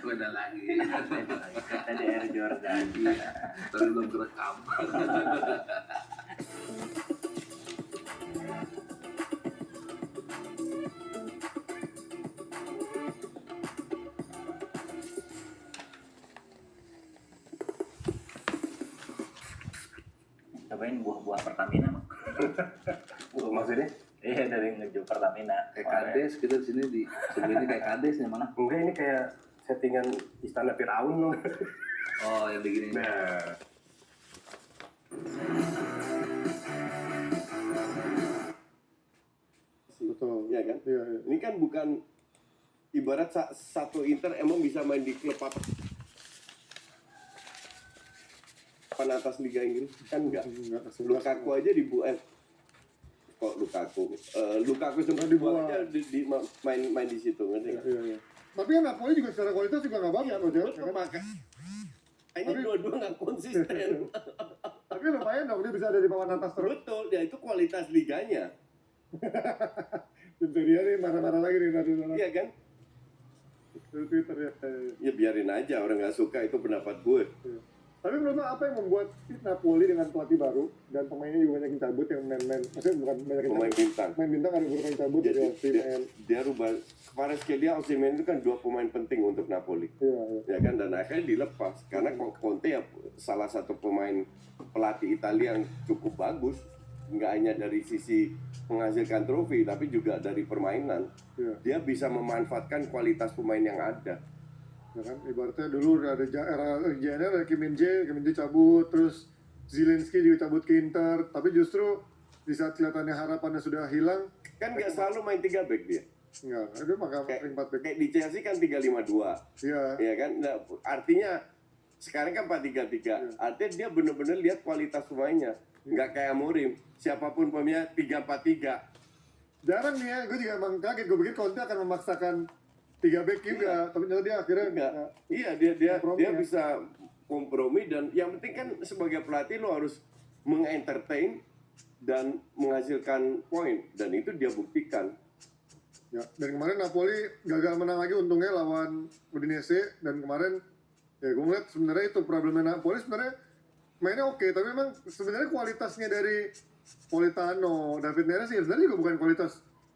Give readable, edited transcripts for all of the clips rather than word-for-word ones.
Beda lagi. Tadi Air Jordan. Tapi belum kerekam. Cobain buah-buah Pertamina. Maksudnya? Iya, dari ngejual Pertamina. Kayak kades kita di sini di sebelah ini kayak kades ya mana? Enggak, ini kayak settingan istana Firaun loh. Oh, yang begini. Nah, Betul. ya kan? Iya, iya. Ini kan bukan ibarat satu Inter emang bisa main di klub apa atas Liga Inggris kan enggak. Lukaku aja dibuat kok Lukaku sempat dibuang aja main di situ ngerti nggak? Iya, iya. Tapi kan Napoli juga secara kualitas juga nggak bagus loh, Jel. Betul, Ya kan? makanya dua-dua nggak konsisten. Tapi lumayan dong dia bisa ada di papan atas terus. Betul, ya itu kualitas liganya. Tim dia nih marah-marah lagi nih dari Iya kan? Twitter ya. Ya biarin aja, orang nggak suka itu pendapat gue. Iya. Tapi menurut lo apa yang membuat Napoli dengan pelatih baru dan pemainnya juga banyak yang cabut, yang main-main, maksudnya bukan banyak yang Pemain cabut, bintang. main bintang ada beberapa yang cabut Jadi dari Osimhen. dia rubah Kvaratskhelia, Osimhen itu kan dua pemain penting untuk Napoli. Iya, iya. Ya kan, dan akhirnya dilepas karena Conte ya salah satu pemain pelatih Italia yang cukup bagus, nggak hanya dari sisi menghasilkan trofi tapi juga dari permainan. Iya. Dia bisa memanfaatkan kualitas pemain yang ada. Ya kan, ibaratnya dulu udah ada era JNR, ada Kim Min Jae cabut, terus Zelensky juga cabut ke Inter, tapi justru di saat kelihatannya harapannya sudah hilang, Kan nggak selalu main 3 back dia. enggak, itu maka Kayak, 4 back. kayak di Chelsea kan 3-5-2. Iya, Ya kan, nah, artinya sekarang kan 4-3-3. Artinya dia benar-benar lihat kualitas pemainnya. Nggak kayak Amorim, siapapun pemainnya 3-4-3. jarang nih ya, gue juga emang kaget, gue pikir Conte akan memaksakan 3 back juga, tapi ternyata dia akhirnya Enggak. nggak. Iya, dia Kompromi dia ya. bisa kompromi, dan yang penting kan sebagai pelatih lo harus mengentertain dan menghasilkan poin, dan itu dia buktikan. Ya, dan kemarin Napoli gagal menang lagi untungnya lawan Udinese, dan kemarin ya gue ngeliat sebenarnya itu problemnya Napoli sebenarnya mainnya oke, tapi memang sebenarnya kualitasnya dari Politano, David Neres ya sebenarnya juga bukan kualitas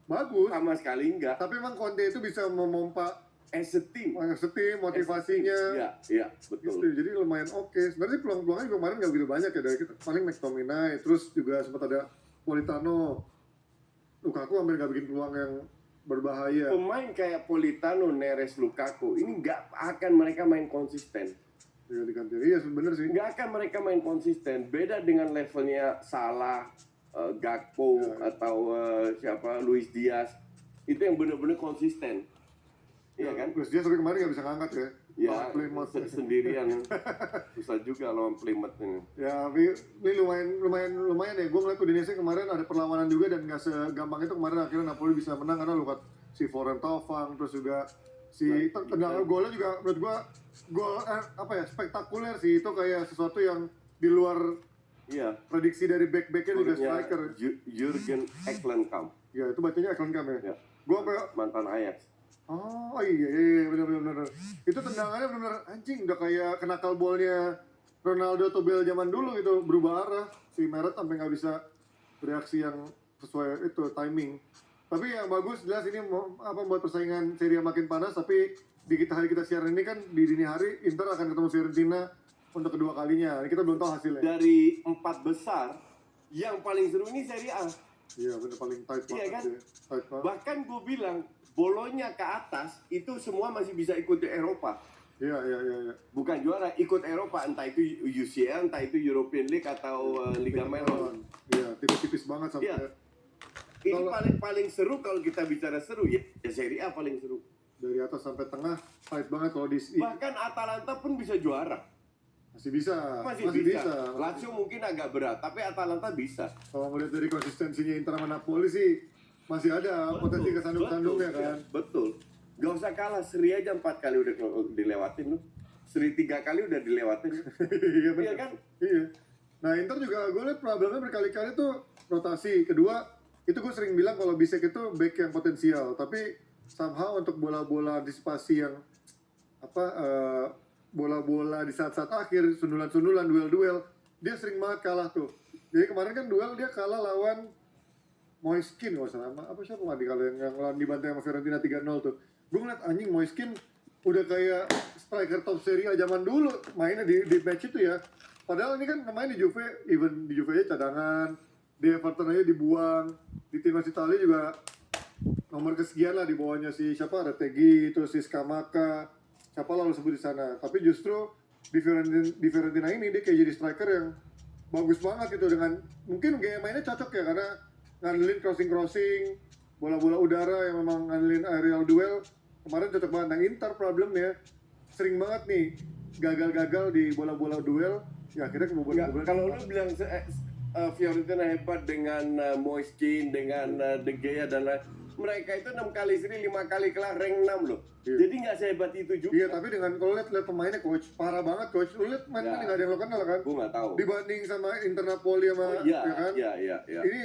bagus, Sama sekali enggak. tapi memang Conte itu bisa memompa As a team. setim motivasinya. Iya, iya, Gitu, betul. jadi lumayan oke. Sebenarnya sih peluang-peluangnya juga kemarin nggak begitu banyak ya dari kita. Paling McTominay, terus juga sempat ada Politano. Lukaku hampir nggak bikin peluang yang berbahaya. Pemain kayak Politano, Neres, Lukaku ini nggak akan mereka main konsisten. Ya diganti. Iya bener sih. Nggak akan mereka main konsisten. Beda dengan levelnya Salah, Gakpo, atau siapa, Luis Diaz. Itu yang benar-benar konsisten. Iya kan? Terus dia sampai kemarin nggak bisa ngangkat ya. Ya, Lawan Plymouth. sendirian. Susah juga lawan Plymouth ini. Ya, tapi ini lumayan ya. Gue ngeliat Udinese kemarin ada perlawanan juga dan nggak segampang itu kemarin akhirnya Napoli bisa menang karena lukat si Foren Taufang, terus juga si tendangan golnya juga menurut gol spektakuler sih, itu kayak sesuatu yang di luar Iya. prediksi dari back-backnya juga Golnya striker. Jurgen Eklenkamp. Ya itu bacanya Eklenkamp ya. Ya. Gue sampai Mantan Ajax. oh iya benar. Itu tendangannya benar anjing udah kayak kenakal bolnya Ronaldo atau Bale zaman dulu gitu, berubah arah. Si Meret sampai nggak bisa bereaksi yang sesuai itu timing. Tapi yang bagus jelas ini membuat persaingan Serie A makin panas, tapi di hari kita siaran ini kan di dini hari Inter akan ketemu Fiorentina untuk kedua kalinya. Ini kita belum tahu hasilnya. Dari 4 besar, yang paling seru ini Serie A. Iya benar paling tight Iya banget kan? ya. Tight banget. Bahkan gue bilang, Bolonya ke atas, itu semua masih bisa ikut di Eropa. Iya. Bukan juara, ikut Eropa. Entah itu UCL, entah itu European League, atau Liga Melon. Iya, tipis-tipis banget sampai. Iya. Ini paling seru kalau kita bicara seru, ya Serie A paling seru. Dari atas sampai tengah tight banget kalau di Bahkan Atalanta pun bisa juara. masih bisa. Masih bisa. Lazio mungkin agak berat, tapi Atalanta bisa. Kalau melihat dari konsistensinya Inter sama Napoli sih masih ada potensi kesandung-sandungnya kan. Betul. Gak usah kalah, seri aja 4 kali udah dilewatin lu. Seri 3 kali udah dilewatin. Iya benar. Iya kan? Iya. Nah Inter juga gue liat problemnya berkali-kali tuh rotasi. Kedua, itu gue sering bilang kalau Bisek itu back yang potensial, tapi somehow untuk bola-bola antisipasi yang bola-bola di saat-saat akhir, sundulan-sundulan, duel-duel, dia sering banget kalah tuh. Jadi kemarin kan duel dia kalah lawan Moiskin nggak salah, apa siapa lagi kalau yang lawan dibantai sama Fiorentina 3-0 tuh. Gue ngeliat anjing Moiskin udah kayak striker top Serie A zaman dulu mainnya di match itu ya. Padahal ini kan main di Juve, even di Juve aja cadangan, di Everton aja dibuang, di timnas Italia juga nomor kesekian lah di bawahnya si siapa, Retegui, terus si Scamacca, siapa lalu sebut di sana. Tapi justru di Fiorentina ini dia kayak jadi striker yang bagus banget gitu, dengan mungkin gaya mainnya cocok ya karena ngandelin crossing, bola-bola udara yang memang ngandelin aerial duel. Kemarin cocok banget. Nah, Inter problemnya sering banget nih gagal-gagal di bola-bola duel. Ya akhirnya kebobolan. Kalau lu bilang Fiorentina hebat dengan Moiskin, dengan De Gea dan lain, mereka itu 6 kali seri, 5 kali kalah, rank 6 loh. Iya. Jadi nggak sehebat itu juga. Iya, tapi dengan kalau lihat pemainnya coach parah banget coach. Lu lihat main Ya. nggak ada yang lo kenal kan? Gue nggak tahu. Dibanding sama Inter Napoli sama Iya, ya kan? iya. Ini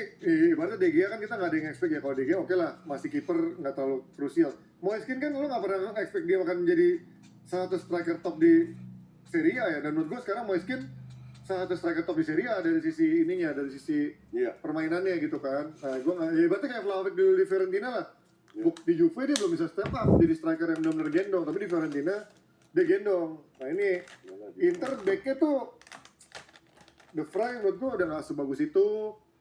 ibaratnya De Gea kan kita nggak ada yang expect ya. Kalau De Gea oke lah, masih kiper nggak terlalu krusial. Moiskin kan lo nggak pernah expect dia akan menjadi salah satu striker top di Serie A ya. Dan menurut gue sekarang Moiskin salah satu striker top di Serie A dari sisi ininya, dari sisi Iya. permainannya gitu kan. Nah, gue nggak, ya ibaratnya kayak Vlahovic dulu di Fiorentina lah. Di Juve dia belum bisa step up jadi striker yang benar-benar gendong, tapi di Fiorentina dia gendong. Nah ini Inter backnya tuh De Vrij menurut gue udah nggak sebagus itu.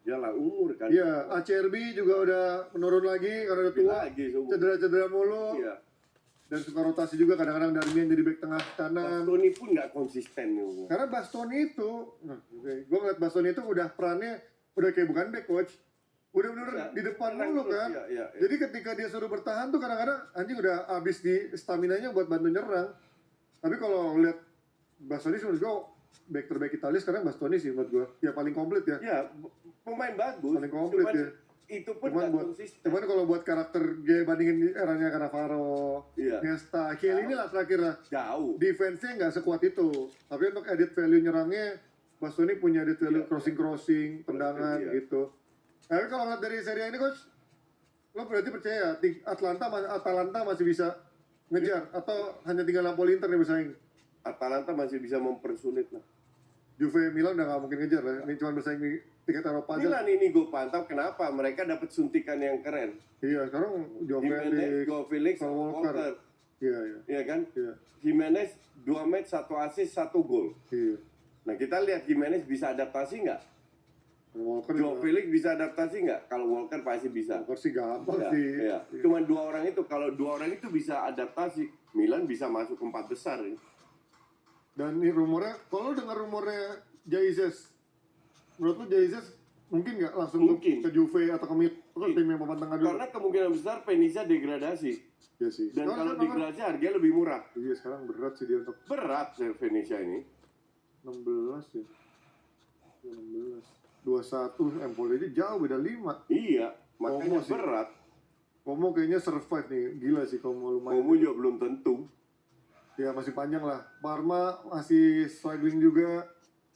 Yalah umur kan. Iya, ACRB juga udah menurun lagi karena udah tua, Lagi semua. cedera-cedera mulu, Iya. dan suka rotasi juga kadang-kadang Darmian jadi back tengah kanan. Bastoni pun nggak konsisten nih. Karena Bastoni itu, gue ngeliat Bastoni itu udah perannya udah kayak bukan back coach, udah bener Iya, di depan tenang dulu terus, kan. iya. Jadi ketika dia suruh bertahan tuh kadang-kadang anjing udah habis di stamina-nya buat bantu nyerang. Tapi kalau lihat Bastoni sih menurut gue back terbaik Italia sekarang Bastoni sih menurut gue. Ya paling komplit ya. Ya, pemain bagus. Paling komplit Cuman ya. itu pun Cuman nggak buat konsisten. cuman kalau buat karakter dia bandingin eranya Cannavaro, Iya. Nesta, Chiellini lah terakhir lah. Jauh. Defense-nya nggak sekuat itu. Tapi untuk edit value nyerangnya Bastoni punya edit value Iya. crossing, tendangan Iya. gitu. Tapi kalau ngeliat dari Serie A ini coach, lo berarti percaya Atalanta masih bisa ngejar atau hanya tinggal Napoli Inter yang bersaing? Atalanta masih bisa mempersulit lah. Juve Milan udah nggak mungkin ngejar lah. Ini cuma bersaing di tiket Eropa aja. Milan ini gue pantau kenapa mereka dapat suntikan yang keren. Iya, sekarang Joe Jimenez, Felix, Joe Felix, Kyle Walker. Walker. Iya, iya. Iya kan? Iya, Jimenez 2 match 1 assist 1 gol. iya. Nah kita lihat Jimenez bisa adaptasi nggak? Walker Joe juga. Felix bisa adaptasi nggak? Kalau Walker pasti bisa. Walker sih gampang Ya, sih. ya. Cuman 2 orang itu, kalau 2 orang itu bisa adaptasi, Milan bisa masuk ke 4 besar. Ya. Dan ini rumornya, kalau lu dengar rumornya Jesus, menurut lu Jesus mungkin nggak langsung Mungkin. ke Juve atau ke Milan? Itu kan tim yang papan tengah dulu. Karena kemungkinan besar Venezia degradasi. Iya sih. Dan Sekarang- kalau degradasi harganya lebih murah. Iya, sekarang berat sih dia untuk Berat Venezia ini. 16 ya. 16. 21 Empoli ini jauh beda 5. Iya, makanya Como sih. berat. Como kayaknya survive nih. Gila sih Como lumayan. Kamu juga belum tentu. Ya masih panjang lah. Parma masih struggling juga.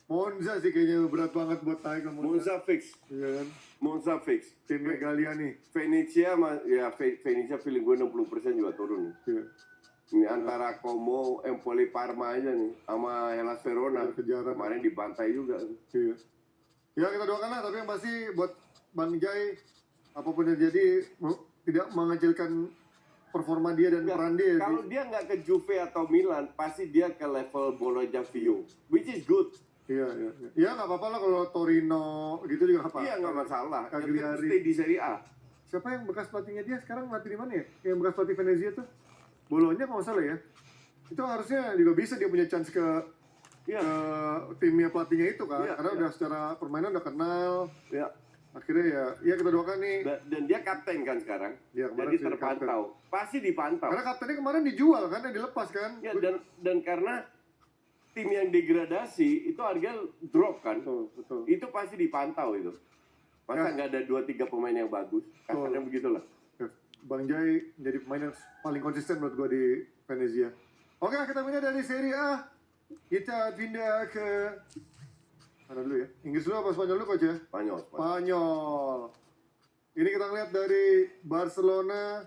Monza sih kayaknya berat banget buat naik ke Monza. Monza fix. Iya kan? Monza fix. Timnya Galliani. Venezia, Venezia feeling gue 60% juga turun. Iya. Ini antara Como, Empoli, Parma aja nih, sama Hellas Verona. Kejaran. Kemarin dibantai juga. Iya. Ya kita doakan lah, tapi yang pasti buat Bang Jai, apapun yang jadi, tidak mengecilkan performa dia dan Nggak, peran dia. kalau dia nggak ke Juve atau Milan, pasti dia ke level Bologna Vio, which is good. Iya, iya. Ya nggak apa-apa lah kalau Torino gitu juga nggak apa-apa. Iya nggak masalah. Yang penting Cagliari. stay di Serie A. Siapa yang bekas pelatihnya dia sekarang latih di mana ya? Yang bekas pelatih Venezia tuh? Bologna kalau nggak salah ya. Itu harusnya juga bisa dia punya chance ke Iya. timnya pelatihnya itu kan. Iya, Karena iya. udah secara permainan udah kenal. Ya. Akhirnya ya kita doakan nih. Dan dia kapten kan sekarang. Iya, kemarin Jadi sih terpantau. Pasti dipantau. Karena kaptennya kemarin dijual kan, yang dilepas kan. Ya, dan karena tim yang degradasi itu harga drop kan. Betul, betul. Itu pasti dipantau itu. Masa Ya. nggak ada 2-3 pemain yang bagus? Kasarnya begitulah. Bang Jai jadi pemain yang paling konsisten menurut gue di Venezia. Oke, kita pindah dari Serie A. Kita pindah ke mana dulu ya? Inggris dulu apa Spanyol dulu coach ya? Spanyol. Spanyol. Ini kita lihat dari Barcelona